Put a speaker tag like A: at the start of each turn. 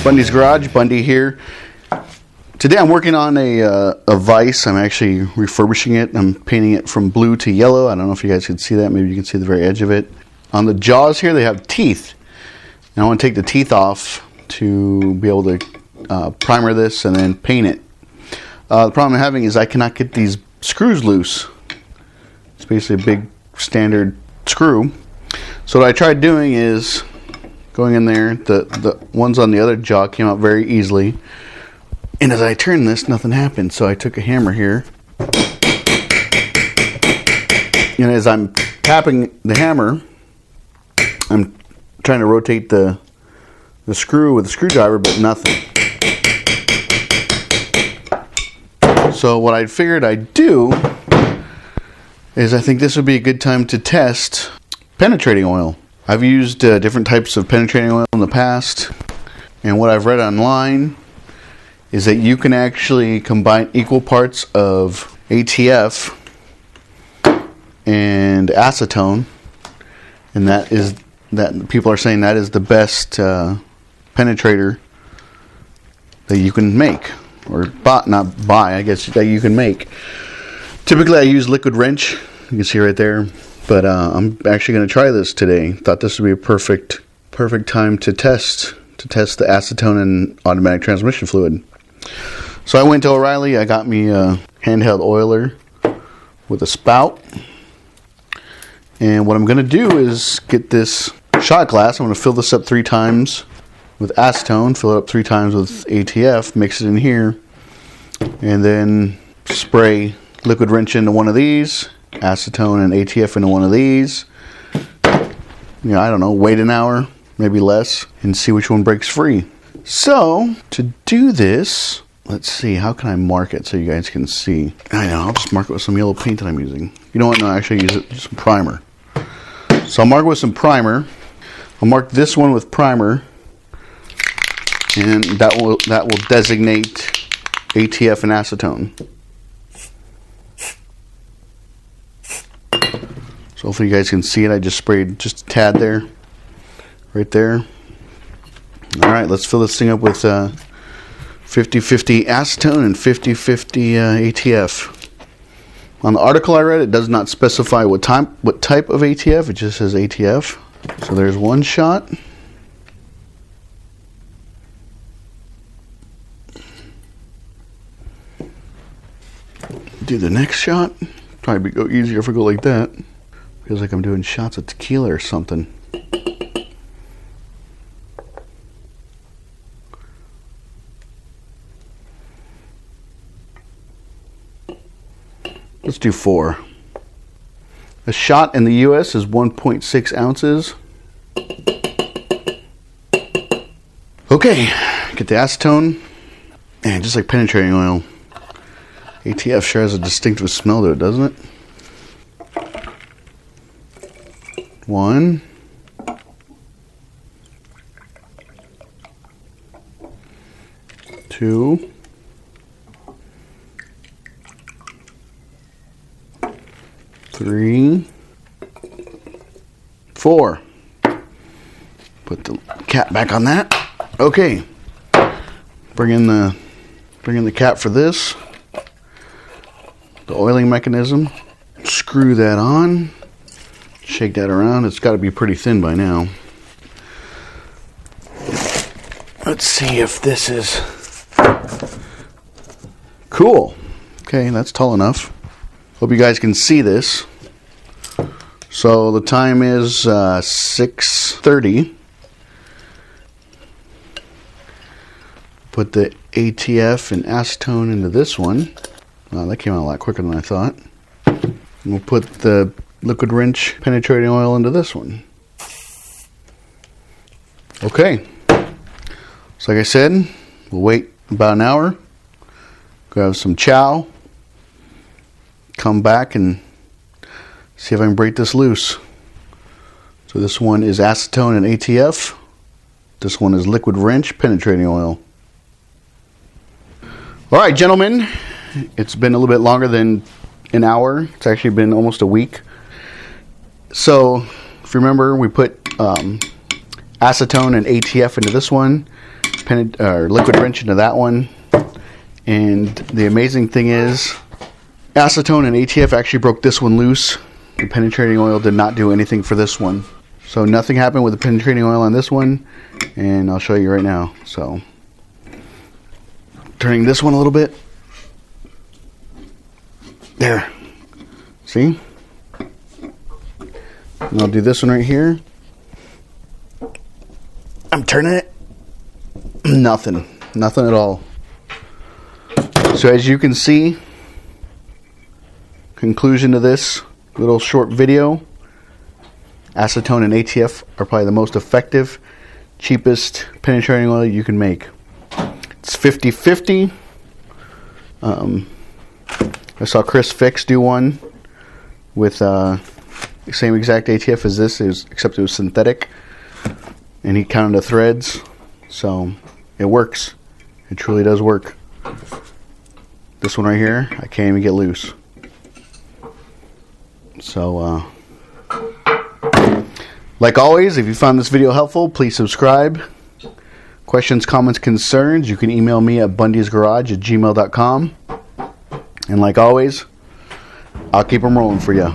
A: Bundy's Garage, Bundy here. Today I'm working on a vise. I'm actually refurbishing it. I'm painting it from blue to yellow. I don't know if you guys can see that. Maybe you can see the very edge of it. On the jaws here, they have teeth. And I want to take the teeth off to be able to primer this and then paint it. The problem I'm having is I cannot get these screws loose. It's basically a big standard screw. So what I tried doing is going in there. The ones on the other jaw came out very easily. And as I turned this, nothing happened. So I took a hammer here. And as I'm tapping the hammer, I'm trying to rotate the screw with the screwdriver, but nothing. So what I figured I'd do is I think this would be a good time to test penetrating oil. I've used different types of penetrating oil in the past, and what I've read online is that you can actually combine equal parts of ATF and acetone, and that people are saying that is the best penetrator that you can make, or not buy, I guess, that you can make. Typically I use liquid wrench, you can see right there, but I'm actually going to try this today. Thought this would be a perfect time to test the acetone and automatic transmission fluid. So I went to O'Reilly. I got me a handheld oiler with a spout, and what I'm going to do is get this shot glass. I'm going to fill this up 3 times with acetone, fill it up 3 times with ATF, mix it in here, and then spray liquid wrench into one of these, acetone and ATF into one of these. I don't know, wait an hour, maybe less, and see which one breaks free. So, to do this, let's see, how can I mark it so you guys can see? I know, I'll just mark it with some yellow paint that I'm using. You know what, no, actually use it, some primer. So I'll mark it with some primer. I'll mark this one with primer, and that will designate ATF and acetone. So hopefully you guys can see it. I just sprayed just a tad there, right there. All right, let's fill this thing up with 50-50 acetone and 50-50 ATF. On the article I read, it does not specify what type of ATF. It just says ATF. So there's one shot. Do the next shot. Probably go easier if I go like that. Feels like I'm doing shots of tequila or something. Let's do 4. A shot in the U.S. is 1.6 ounces. Okay, get the acetone. And just like penetrating oil, ATF sure has a distinctive smell to it, doesn't it? 1. 2. 3. 4. Put the cap back on that. Okay. Bring in the cap for this. The oiling mechanism. Screw that on. Shake that around. It's got to be pretty thin by now. Let's see if this is cool. Okay, that's tall enough. Hope you guys can see this. So the time is 6:30. Put the ATF and acetone into this one. Wow, that came out a lot quicker than I thought. And we'll put the liquid wrench penetrating oil into this one. Okay. So like I said, we'll wait about an hour. Go have some chow. Come back and see if I can break this loose. So this one is acetone and ATF. This one is liquid wrench penetrating oil. All right, gentlemen, it's been a little bit longer than an hour. It's actually been almost a week. So if you remember, we put acetone and ATF into this one, liquid wrench into that one. And the amazing thing is, acetone and ATF actually broke this one loose. The penetrating oil did not do anything for this one. So nothing happened with the penetrating oil on this one, and I'll show you right now. So turning this one a little bit. There. See? And I'll do this one right here. I'm turning it. Nothing at all. So as you can see, conclusion to this little short video, acetone and ATF are probably the most effective, cheapest penetrating oil you can make. It's 50-50. I saw ChrisFix do one with the same exact ATF as this, except it was synthetic, and he counted the threads. So it works. It truly does work. This one right here, I can't even get loose. So like always, if you found this video helpful, please subscribe. Questions, comments, concerns, you can email me at bundysgarage@gmail.com. And like always, I'll keep them rolling for you.